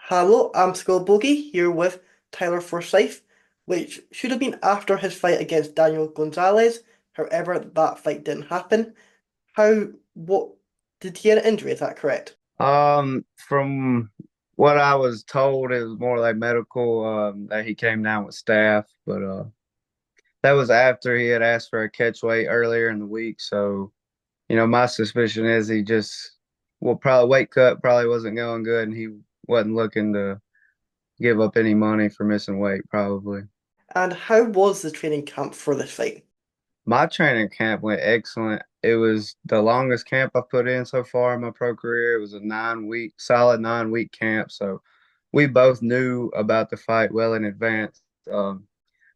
Hello, I'm Bogey here with Tyler Forsyth, which should have been after his fight against Daniel Gonzales. However, that fight didn't happen. What did he get an injury? Is that correct? From what I was told, it was more like medical, that he came down with staph, but that was after he had asked for a catch weight earlier in the week. So, my suspicion is he just, well, probably weight cut probably wasn't going good, and he wasn't looking to give up any money for missing weight, probably. And how was the training camp for this fight? My training camp went excellent. It was the longest camp I've put in so far in my pro career. It was a 9 week, solid 9 week camp. So we both knew about the fight well in advance. Um,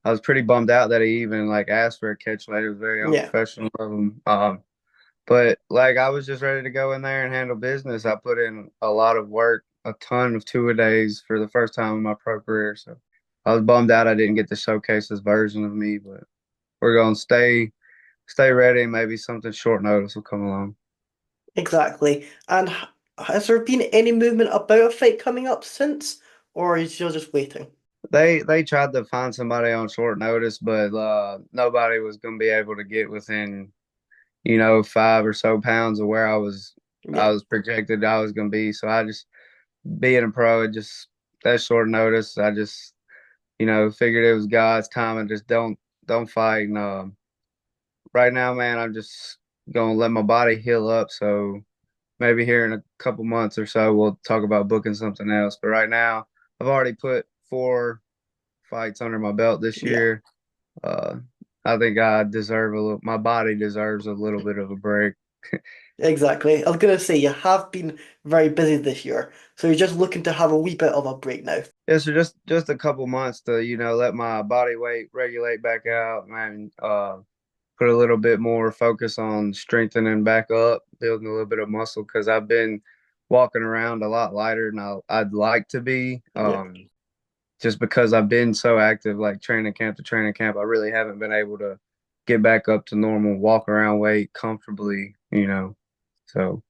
I was pretty bummed out that he even like asked for a catch weight. It was very Yeah, unprofessional of him. But like I was just ready to go in there and handle business. I put in a lot of work, a ton of two-a-days for the first time in my pro career. So I was bummed out I didn't get to showcase this version of me, but we're gonna stay ready. Maybe something short notice will come along. exactly. And has there been any movement about a fight coming up since, or is you just waiting? They tried to find somebody on short notice, but nobody was gonna be able to get within 5 or so pounds of where I Yeah, was projected I was gonna be. So I just being a pro, it just that short notice. I just figured it was God's time and just don't fight. And right now, man, I'm just gonna let my body heal up. So maybe here in a couple months or so, we'll talk about booking something else. But right now, I've already put 4 fights under my belt this yeah. year. Uh, I think I deserve a little, my body deserves a little bit of a break. Exactly. I was gonna say you have been very busy this year, so you're just looking to have a wee bit of a break now. Yeah, so just a couple months to, let my body weight regulate back out, man. Put a little bit more focus on strengthening back up, building a little bit of muscle because I've been walking around a lot lighter than I'd like to be. Yeah, Just because I've been so active, like training camp to training camp, I really haven't been able to get back up to normal walk around weight comfortably. So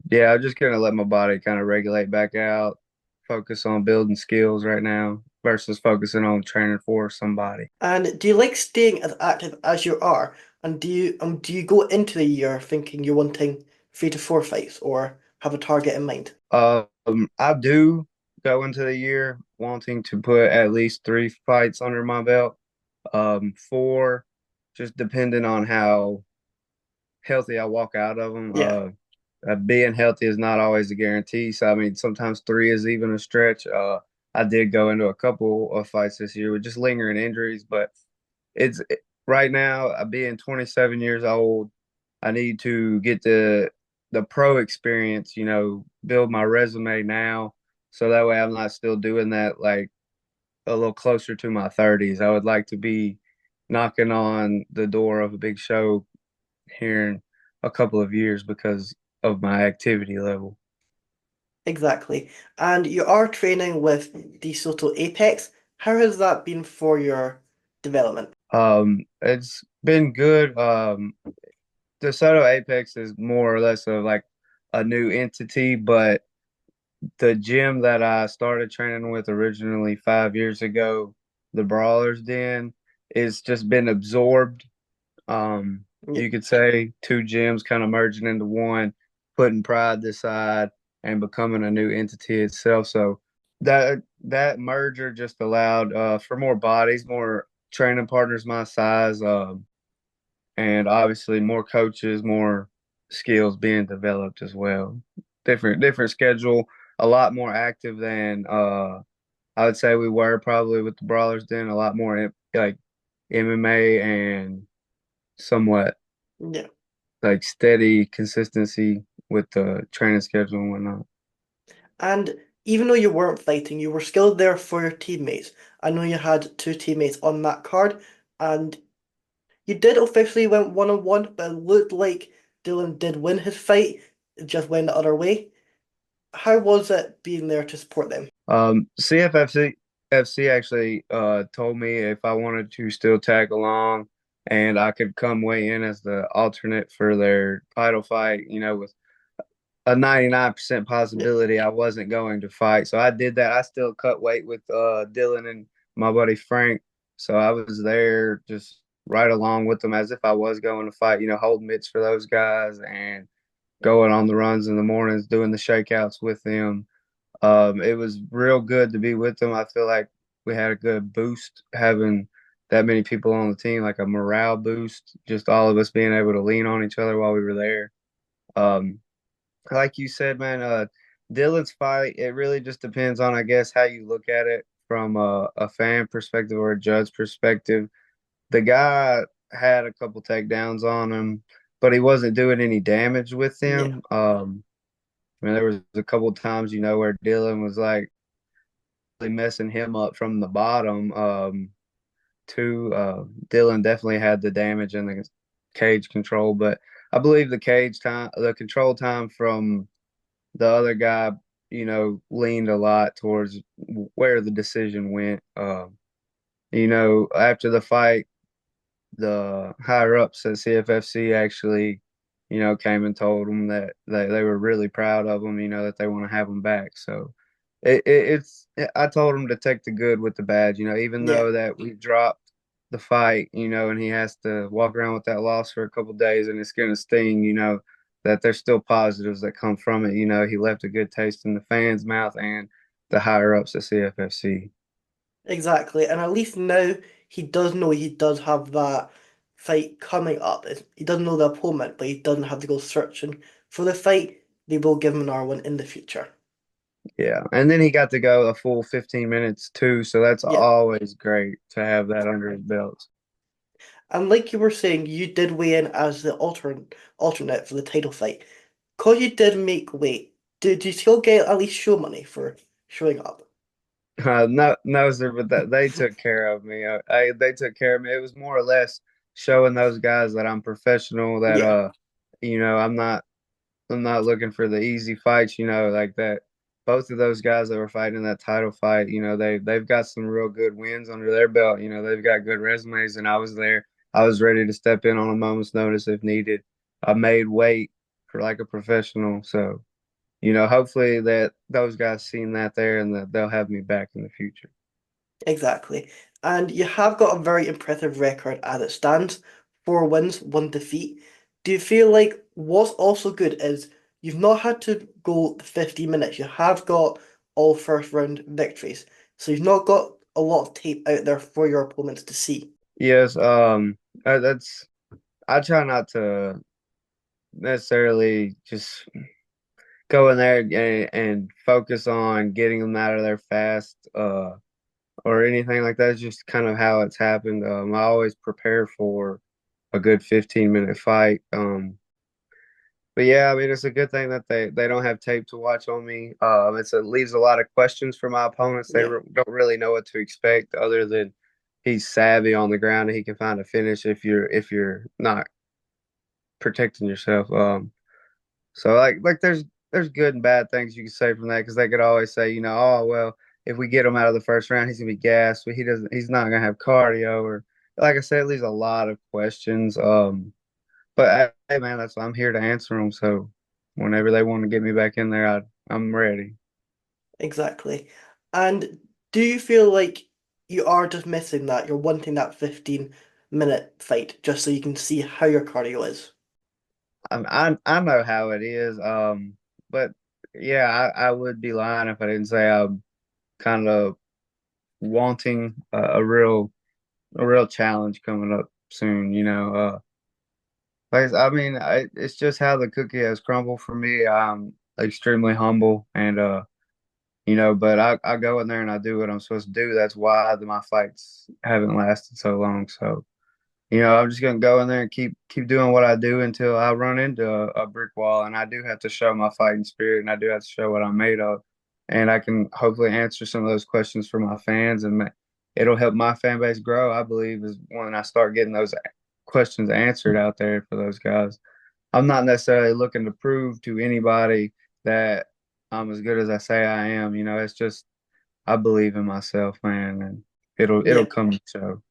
yeah, I'm just gonna let my body kind of regulate back out, focus on building skills right now versus focusing on training for somebody. and do you like staying as active as you are? And do you go into the year thinking you're wanting 3 to 4 fights or have a target in mind? I do go into the year wanting to put at least 3 fights under my belt. Four, just depending on how healthy I walk out of them. Yeah, Being healthy is not always a guarantee. So I mean, sometimes three is even a stretch. I did go into a couple of fights this year with just lingering injuries, but it's right now. Being 27 years old, I need to get the pro experience. Build my resume now, so that way I'm not still doing that like a little closer to my 30s. I would like to be knocking on the door of a big show here in a couple of years because of my activity level. exactly. And you are training with DeSoto Apex. How has that been for your development? It's been good. DeSoto Apex is more or less of like a new entity, but the gym that I started training with originally 5 years ago, the Brawlers Den, is just been absorbed. Yeah, You could say two gyms kind of merging into one, putting Pride aside and becoming a new entity itself. So that merger just allowed for more bodies, more training partners my size, and obviously more coaches, more skills being developed as well. Different schedule, a lot more active than I would say we were probably with the Brawlers Den, a lot more like MMA and somewhat yeah. like steady consistency with the training schedule and whatnot. And even though you weren't fighting, you were still there for your teammates. I know you had two teammates on that card, and you did officially went 1-on-1, but it looked like Dylan did win his fight. It just went the other way. How was it being there to support them? CFFC actually told me if I wanted to still tag along and I could come weigh in as the alternate for their title fight, with a 99% possibility I wasn't going to fight. So I did that. I still cut weight with Dylan and my buddy Frank. So I was there just right along with them as if I was going to fight, holding mitts for those guys and going on the runs in the mornings, doing the shakeouts with them. It was real good to be with them. I feel like we had a good boost having that many people on the team, like a morale boost, just all of us being able to lean on each other while we were there. Um, like you said, man, Dylan's fight, it really just depends on, I guess, how you look at it from a fan perspective or a judge perspective. The guy had a couple takedowns on him, but he wasn't doing any damage with Yeah, him. I mean, there was a couple times, where Dylan was like really messing him up from the bottom. Too, Dylan definitely had the damage and the cage control, but I believe the control time from the other guy, leaned a lot towards where the decision went. After the fight, the higher ups at CFFC actually, came and told them that they were really proud of him, that they want to have him back. So I told him to take the good with the bad, even yeah, though that we dropped the fight, and he has to walk around with that loss for a couple days and it's going to sting, that there's still positives that come from it. He left a good taste in the fans' mouth and the higher ups at CFFC. exactly. And at least now he does know he does have that fight coming up. He doesn't know the opponent, but he doesn't have to go searching for the fight. They will give him another one in the future. Yeah, and then he got to go a full 15 minutes too, so that's Yeah. always great to have that under his belt. And like you were saying, you did weigh in as the alternate for the title fight. Because you did make weight, did you still get at least show money for showing up? No, no, sir, but they took care of me. They took care of me. It was more or less showing those guys that I'm professional. That Yeah, I'm not looking for the easy fights. Like that. Both of those guys that were fighting that title fight, they've got some real good wins under their belt. They've got good resumes, and I was there. I was ready to step in on a moment's notice if needed. I made weight for like a professional, so. Hopefully that those guys seen that there and that they'll have me back in the future. exactly. And you have got a very impressive record as it stands. 4 wins, 1 defeat. Do you feel like what's also good is you've not had to go the 50 minutes. You have got all first round victories. So you've not got a lot of tape out there for your opponents to see. Yes, that's I try not to necessarily just go in there and focus on getting them out of there fast, or anything like that. It's just kind of how it's happened. I always prepare for a good 15-minute fight. But yeah, I mean, it's a good thing that they don't have tape to watch on me. It leaves a lot of questions for my opponents. They Yeah, don't really know what to expect, other than he's savvy on the ground and he can find a finish if you're not protecting yourself. So like there's good and bad things you can say from that because they could always say, oh well, if we get him out of the first round, he's gonna be gassed, but he's not gonna have cardio, or like I said, it leaves a lot of questions. But hey, man, I'm here to answer them. So whenever they want to get me back in there, I'm ready. exactly. And do you feel like you are just missing that? You're wanting that 15-minute fight just so you can see how your cardio is? I know how it is. But yeah, I would be lying if I didn't say I'm kind of wanting a real challenge coming up soon. I mean, it's just how the cookie has crumbled for me. I'm extremely humble and but I go in there and I do what I'm supposed to do. That's why my fights haven't lasted so long. So, I'm just gonna go in there and keep doing what I do until I run into a brick wall. And I do have to show my fighting spirit, and I do have to show what I'm made of. And I can hopefully answer some of those questions for my fans, and it'll help my fan base grow. I believe is when I start getting those questions answered out there for those guys. I'm not necessarily looking to prove to anybody that I'm as good as I say I am. It's just I believe in myself, man, and it'll Yeah, come to show.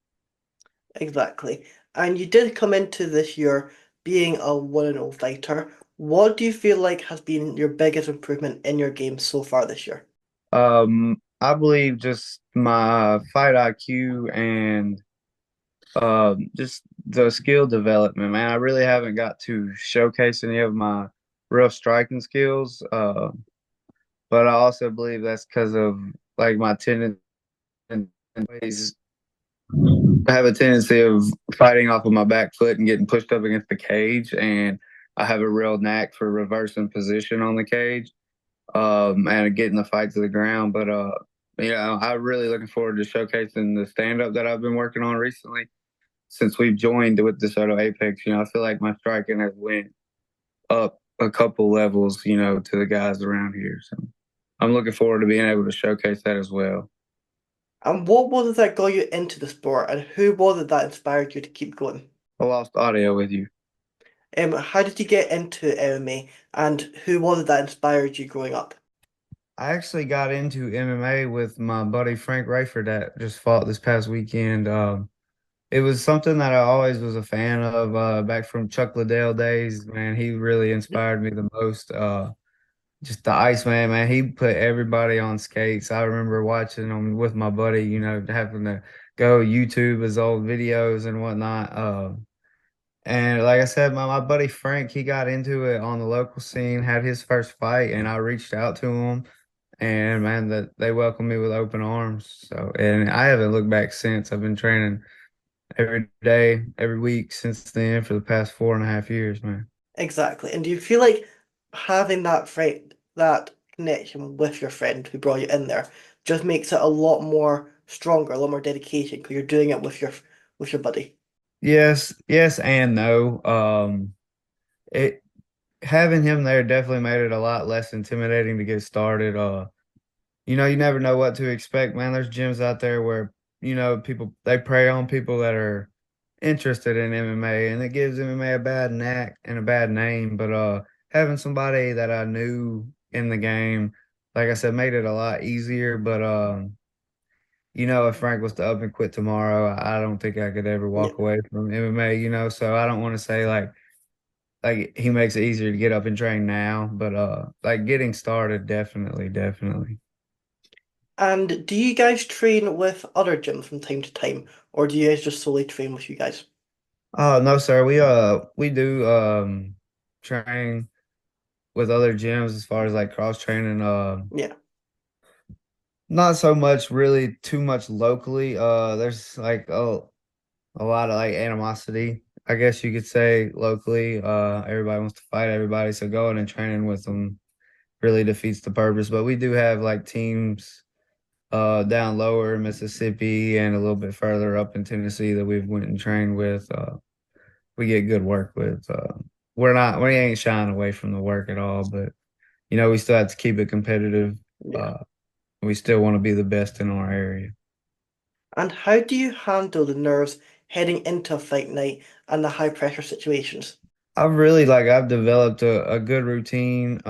exactly. And you did come into this year being a 1-0 fighter. What do you feel like has been your biggest improvement in your game so far this year? I believe just my fight IQ and just the skill development, man. I really haven't got to showcase any of my real striking skills. But I also believe that's because of like my tendency ways. I have a tendency of fighting off of my back foot and getting pushed up against the cage, and I have a real knack for reversing position on the cage, and getting the fight to the ground. But I'm really looking forward to showcasing the stand up that I've been working on recently since we've joined with DeSoto Apex. I feel like my striking has went up a couple levels, to the guys around here. So I'm looking forward to being able to showcase that as well. And what was it that got you into the sport, and who was it that inspired you to keep going? I lost audio with you. How did you get into MMA, and who was it that inspired you growing up? I actually got into MMA with my buddy Frank Rayford that just fought this past weekend. It was something that I always was a fan of, back from Chuck Liddell days. Man, he really inspired me the most. Just the Iceman, man. He put everybody on skates. I remember watching him with my buddy, having to go YouTube his old videos and whatnot. And like I said, my buddy Frank, he got into it on the local scene, had his first fight, and I reached out to him, and man, that they welcomed me with open arms. So, and I haven't looked back since. I've been training every day, every week since then for the past 4.5 years, man. Exactly. And do you feel like having that friend, that connection with your friend who brought you in there, just makes it a lot more stronger, a lot more dedication because you're doing it with your buddy? Yes, yes, and no. It Having him there definitely made it a lot less intimidating to get started. You never know what to expect, man. There's gyms out there where, people they prey on people that are interested in MMA, and it gives MMA a bad knack and a bad name. But having somebody that I knew in the game, like I said, made it a lot easier. But if Frank was to up and quit tomorrow, I don't think I could ever Yeah. walk away from MMA, so I don't want to say like he makes it easier to get up and train now, but like getting started, definitely. And do you guys train with other gyms from time to time, or do you guys just solely train with you guys? Oh no, sir. We do train with other gyms as far as like cross training. Yeah. Not so much really too much locally. There's like a lot of like animosity, I guess you could say locally. Everybody wants to fight everybody, so going and training with them really defeats the purpose. But we do have like teams down lower in Mississippi and a little bit further up in Tennessee that we've went and trained with. We get good work with. We ain't shying away from the work at all, but we still have to keep it competitive. Yeah. Uh, we still want to be the best in our area. And how do you handle the nerves heading into a fight night and the high pressure situations? I've developed a good routine.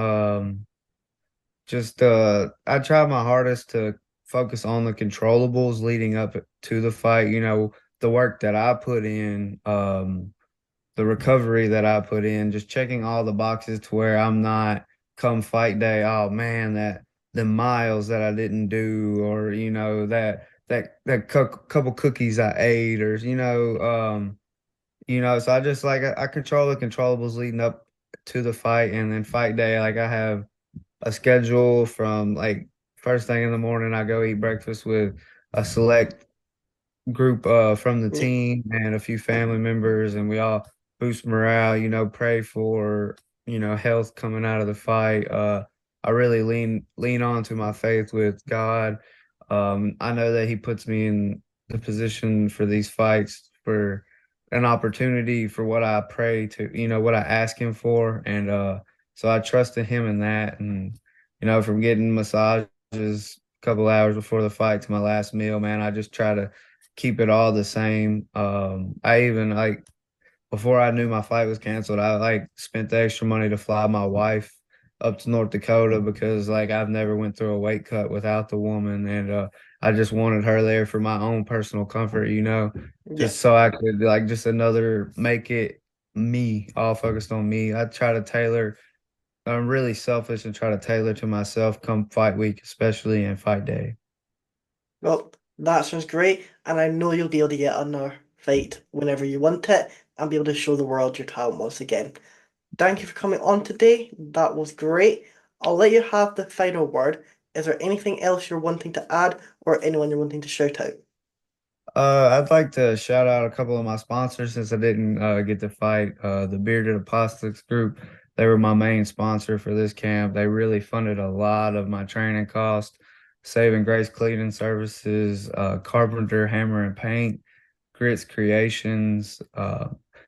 Just I try my hardest to focus on the controllables leading up to the fight. The work that I put in, the recovery that I put in, just checking all the boxes to where I'm not come fight day, oh man, that the miles that I didn't do, or that couple cookies I ate, or so I just like I control the controllables leading up to the fight, and then fight day, like I have a schedule from like first thing in the morning, I go eat breakfast with a select group from the Yeah. team and a few family members, and we all boost morale, pray for, health coming out of the fight. I really lean on to my faith with God. I know that He puts me in the position for these fights for an opportunity for what I pray to, what I ask Him for, and so I trusted Him in that, and from getting massages a couple hours before the fight to my last meal, man, I just try to keep it all the same. I even like before I knew my flight was canceled, I like spent the extra money to fly my wife up to North Dakota because like I've never went through a weight cut without the woman, and I just wanted her there for my own personal comfort, Yeah. just so I could like just another make it. me, all focused on me. I try to tailor. I'm really selfish and try to tailor to myself come fight week, especially and fight day. Well, that sounds great, and I know you'll be able to get another fight whenever you want it and be able to show the world your talent once again. Thank you for coming on today. That was great. I'll let you have the final word. Is there anything else you're wanting to add or anyone you're wanting to shout out? I'd like to shout out a couple of my sponsors since I didn't get to fight. The Bearded Apocalypse Group, they were my main sponsor for this camp. They really funded a lot of my training costs. Saving Grace Cleaning Services, Carpenter Hammer and Paint, Grits Creations,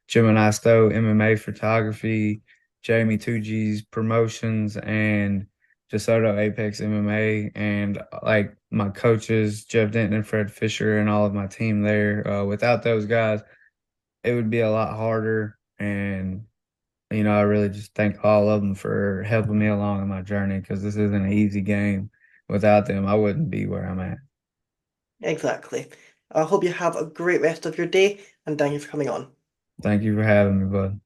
Gemini Stowe MMA Photography, Jamie Tuji's Promotions, and DeSoto Apex MMA, and like my coaches, Jeff Denton and Fred Fisher, and all of my team there. Without those guys, it would be a lot harder. And, I really just thank all of them for helping me along in my journey because this isn't an easy game. Without them, I wouldn't be where I'm at. Exactly. I hope you have a great rest of your day and thank you for coming on. Thank you for having me, bud.